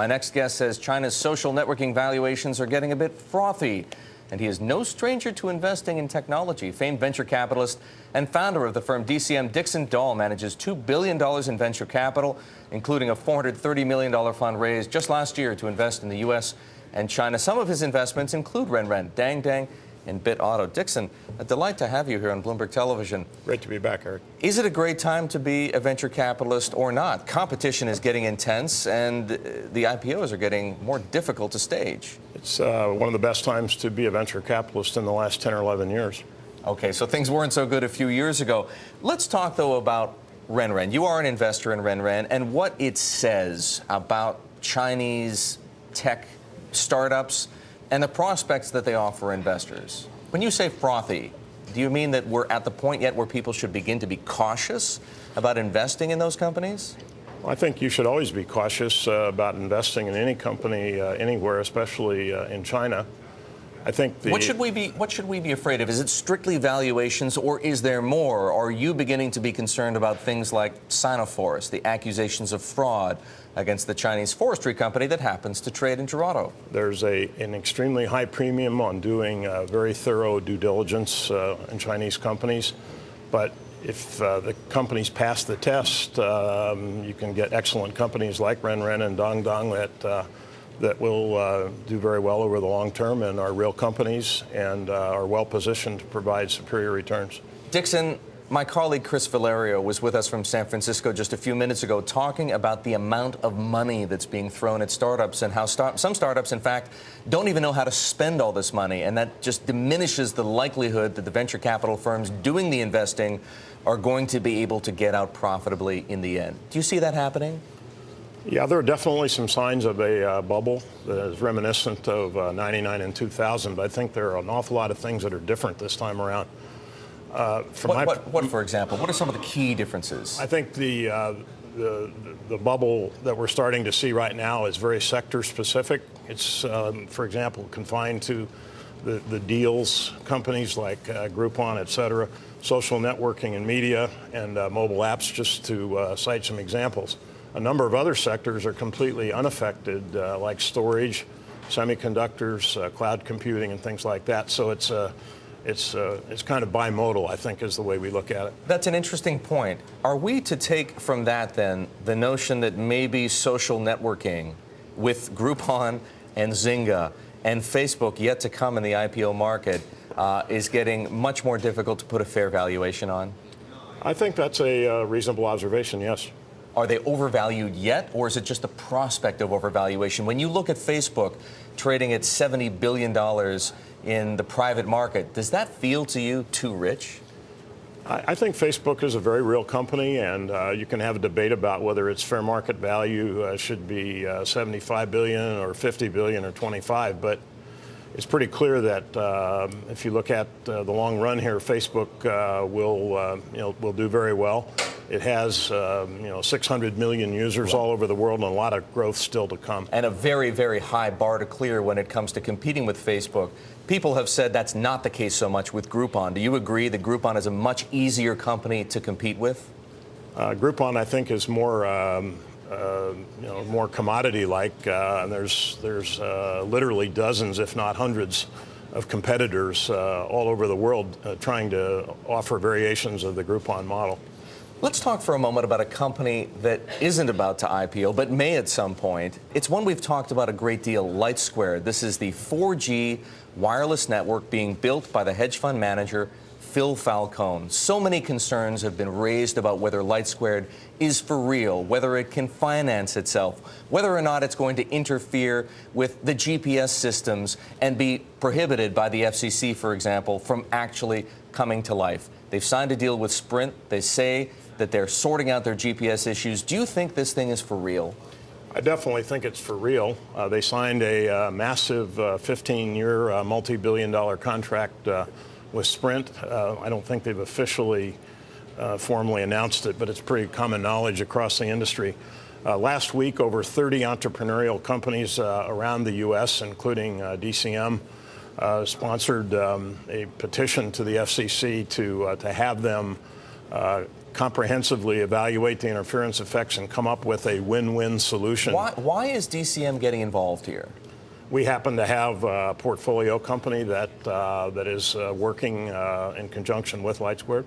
My next guest says China's social networking valuations are getting a bit frothy, and he is no stranger to investing in technology. Famed venture capitalist and founder of the firm DCM, Dixon Doll, manages $2 billion in venture capital, including a $430 million fund raised just last year to invest in the U.S. and China. Some of his investments include Renren, Dang Dang, and BitAuto. Dixon, a delight to have you here on Bloomberg Television. Great to be back, Erik. Is it a great time to be a venture capitalist or not? Competition is getting intense, and the IPOs are getting more difficult to stage. It's one of the best times to be a venture capitalist in the last 10 or 11 years. Okay, so things weren't so good a few years ago. Let's talk, though, about Renren. You are an investor in Renren, and what it says about Chinese tech startups and the prospects that they offer investors. When you say frothy, do you mean that we're at the point yet where people should begin to be cautious about investing in those companies? Well, I think you should always be cautious about investing in any company anywhere, especially in China. I think what should we be afraid of? Is it strictly valuations, or is there more? Are you beginning to be concerned about things like SinoForest, the accusations of fraud against the Chinese forestry company that happens to trade in Toronto? There's an extremely high premium on doing very thorough due diligence in Chinese companies, but if the companies pass the test, you can get excellent companies like Renren and Dang Dang that will do very well over the long term and are real companies and are well positioned to provide superior returns. Dixon, my colleague Chris Valerio was with us from San Francisco just a few minutes ago talking about the amount of money that's being thrown at startups and how some startups, in fact, don't even know how to spend all this money, and that just diminishes the likelihood that the venture capital firms doing the investing are going to be able to get out profitably in the end. Do you see that happening? Yeah, there are definitely some signs of a bubble that is reminiscent of '99 and 2000, but I think there are an awful lot of things that are different this time around. What, for example? What are some of the key differences? I think the bubble that we're starting to see right now is very sector specific. It's, for example, confined to the deals companies like Groupon, et cetera, social networking and media, and mobile apps, just to cite some examples. A number of other sectors are completely unaffected, like storage, semiconductors, cloud computing, and things like that. So it's kind of bimodal, I think, is the way we look at it. That's an interesting point. Are we to take from that, then, the notion that maybe social networking with Groupon and Zynga and Facebook yet to come in the IPO market is getting much more difficult to put a fair valuation on? I think that's a reasonable observation, yes. Are they overvalued yet, or is it just the prospect of overvaluation? When you look at Facebook trading at $70 billion in the private market, does that feel to you too rich? I think Facebook is a very real company, and you can have a debate about whether its fair market value should be $75 billion or $50 billion or $25, but it's pretty clear that if you look at the long run here, Facebook will do very well. It has 600 million users all over the world, and a lot of growth still to come. And a very, very high bar to clear when it comes to competing with Facebook. People have said that's not the case so much with Groupon. Do you agree that Groupon is a much easier company to compete with? Groupon, I think, is more more commodity-like. There's literally dozens, if not hundreds, of competitors all over the world trying to offer variations of the Groupon model. Let's talk for a moment about a company that isn't about to IPO, but may at some point. It's one we've talked about a great deal, LightSquare. This is the 4G wireless network being built by the hedge fund manager, Phil Falcone. So many concerns have been raised about whether LightSquare is for real, whether it can finance itself, whether or not it's going to interfere with the GPS systems and be prohibited by the FCC, for example, from actually coming to life. They've signed a deal with Sprint. They say that they're sorting out their GPS issues. Do you think this thing is for real? I definitely think it's for real. They signed a massive 15-year, multi-billion-dollar contract with Sprint. I don't think they've officially formally announced it, but it's pretty common knowledge across the industry. Last week, over 30 entrepreneurial companies around the U.S., including DCM, sponsored a petition to the FCC to have them comprehensively evaluate the interference effects and come up with a win-win solution. Why is DCM getting involved here? We happen to have a portfolio company that is working in conjunction with LightSquare.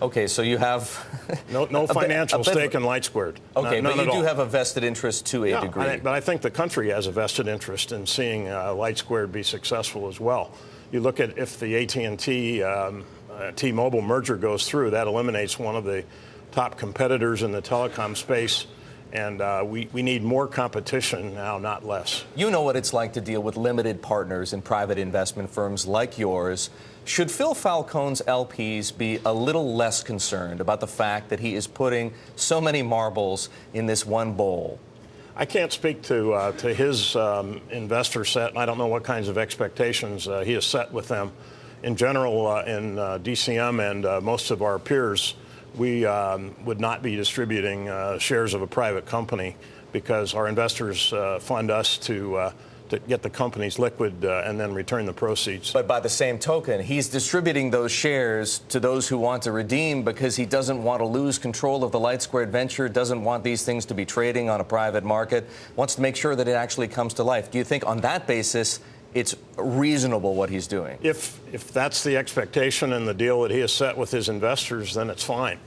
Okay, so you have no financial stake in LightSquare. Okay, none but you at do all. have a vested interest to a degree. But I think the country has a vested interest in seeing LightSquare be successful as well. You look at if the AT&T T-Mobile merger goes through, that eliminates one of the top competitors in the telecom space. And we need more competition now, not less. You know what it's like to deal with limited partners in private investment firms like yours. Should Phil Falcone's LPs be a little less concerned about the fact that he is putting so many marbles in this one bowl? I can't speak to his investor set, and I don't know what kinds of expectations he has set with them. In general, in DCM and most of our peers, we would not be distributing shares of a private company because our investors fund us to get the companies liquid and then return the proceeds. But by the same token, he's distributing those shares to those who want to redeem because he doesn't want to lose control of the LightSquare venture, doesn't want these things to be trading on a private market, wants to make sure that it actually comes to life. Do you think on that basis it's reasonable what he's doing? If that's the expectation and the deal that he has set with his investors, then it's fine.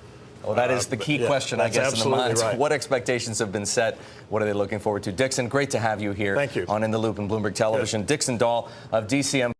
Well, that is the key question, I guess, in the minds. Right. What expectations have been set? What are they looking forward to? Dixon, great to have you here. Thank you. On In the Loop and Bloomberg Television. Yes. Dixon Doll of DCM.